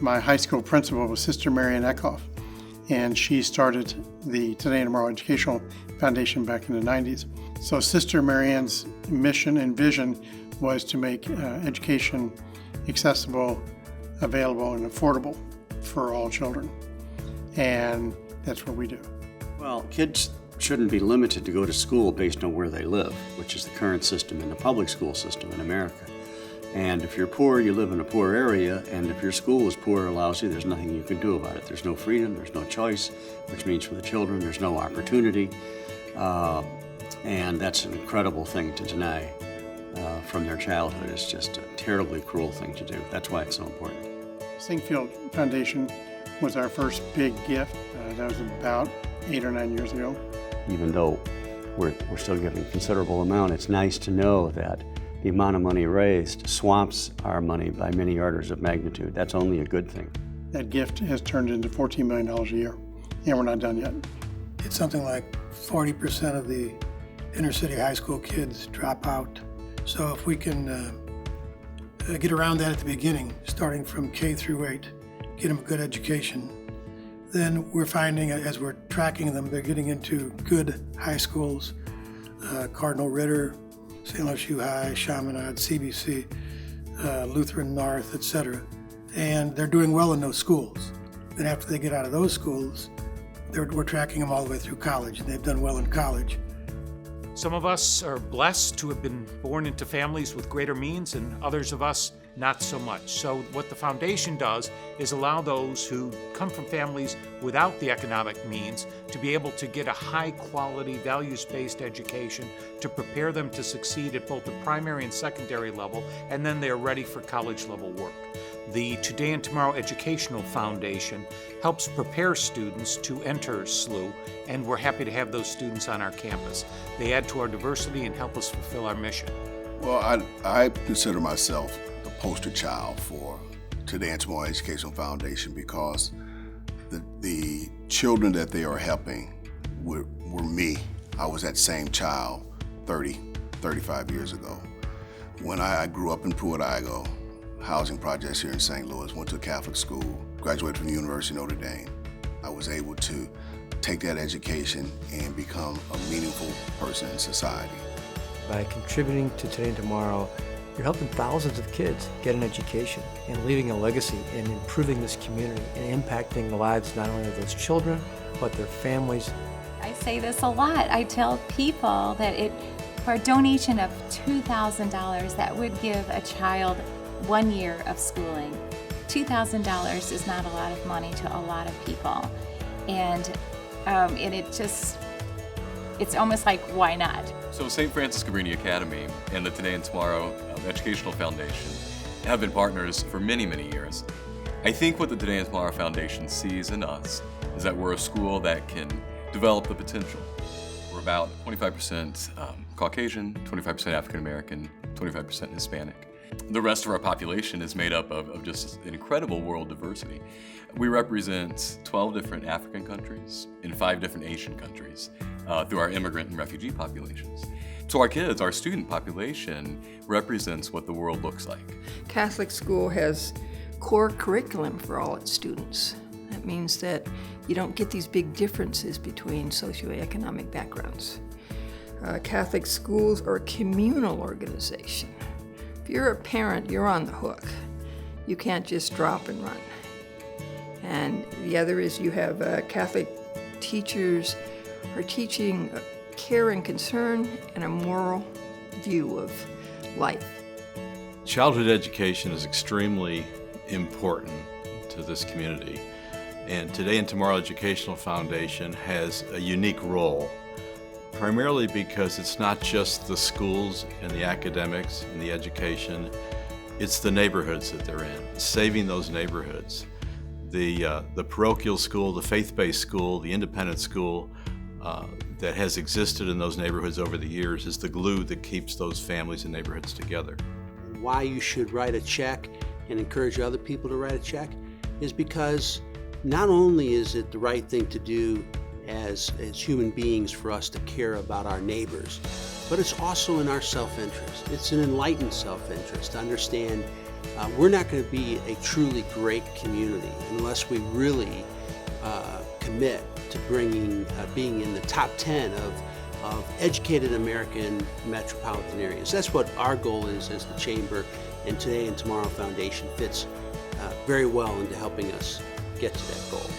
my high school principal was Sister Marianne Eckhoff, and she started the Today and Tomorrow Educational Foundation back in the 90s. So Sister Marianne's mission and vision was to make education accessible, available, and affordable for all children. And that's what we do. Well, kids shouldn't be limited to go to school based on where they live, which is the current system in the public school system in America. And if you're poor, you live in a poor area, and if your school is poor or lousy, there's nothing you can do about it. There's no freedom, there's no choice, which means for the children, there's no opportunity. And that's an incredible thing to deny from their childhood. It's just a terribly cruel thing to do. That's why it's so important. Singfield Foundation was our first big gift. That was about 8 or 9 years ago. Even though we're still giving a considerable amount, it's nice to know that the amount of money raised swamps our money by many orders of magnitude. That's only a good thing. That gift has turned into $14 million a year, and we're not done yet. It's something like 40% of the inner city high school kids drop out. So if we can get around that at the beginning, starting from K through 8, get them a good education, then we're finding as we're tracking them, they're getting into good high schools, Cardinal Ritter, St. Louis U High, Chaminade, CBC, Lutheran North, etc. And they're doing well in those schools. Then after they get out of those schools, we're tracking them all the way through college, and they've done well in college. Some of us are blessed to have been born into families with greater means, and others of us not so much. So what the foundation does is allow those who come from families without the economic means to be able to get a high-quality, values-based education to prepare them to succeed at both the primary and secondary level, and then they're ready for college-level work. The Today and Tomorrow Educational Foundation helps prepare students to enter SLU, and we're happy to have those students on our campus. They add to our diversity and help us fulfill our mission. Well, I consider myself the poster child for Today and Tomorrow Educational Foundation because the children that they are helping were me. I was that same child 35 years ago. When I grew up in Pruitt-Igoe, housing projects here in St. Louis, went to a Catholic school, graduated from the University of Notre Dame. I was able to take that education and become a meaningful person in society. By contributing to Today and Tomorrow, you're helping thousands of kids get an education and leaving a legacy and improving this community and impacting the lives not only of those children, but their families. I say this a lot. I tell people that for a donation of $2,000, that would give a child 1 year of schooling. $2,000 is not a lot of money to a lot of people. And it's almost like, why not? So St. Francis Cabrini Academy and the Today and Tomorrow Educational Foundation have been partners for many, many years. I think what the Today and Tomorrow Foundation sees in us is that we're a school that can develop the potential. We're about 25% Caucasian, 25% African American, 25% Hispanic. The rest of our population is made up of just an incredible world diversity. We represent 12 different African countries and 5 different Asian countries through our immigrant and refugee populations. So our kids, our student population, represents what the world looks like. Catholic school has core curriculum for all its students. That means that you don't get these big differences between socioeconomic backgrounds. Catholic schools are a communal organization. If you're a parent, you're on the hook. You can't just drop and run. And the other is you have Catholic teachers are teaching care and concern and a moral view of life. Childhood education is extremely important to this community. And Today and Tomorrow Educational Foundation has a unique role, primarily because it's not just the schools and the academics and the education, it's the neighborhoods that they're in, saving those neighborhoods. The parochial school, the faith-based school, the independent school that has existed in those neighborhoods over the years is the glue that keeps those families and neighborhoods together. Why you should write a check and encourage other people to write a check is because not only is it the right thing to do as human beings for us to care about our neighbors, but it's also in our self-interest. It's an enlightened self-interest to understand we're not going to be a truly great community unless we really commit to being in the top 10 of educated American metropolitan areas. That's what our goal is as the Chamber, and Today and Tomorrow Foundation fits very well into helping us get to that goal.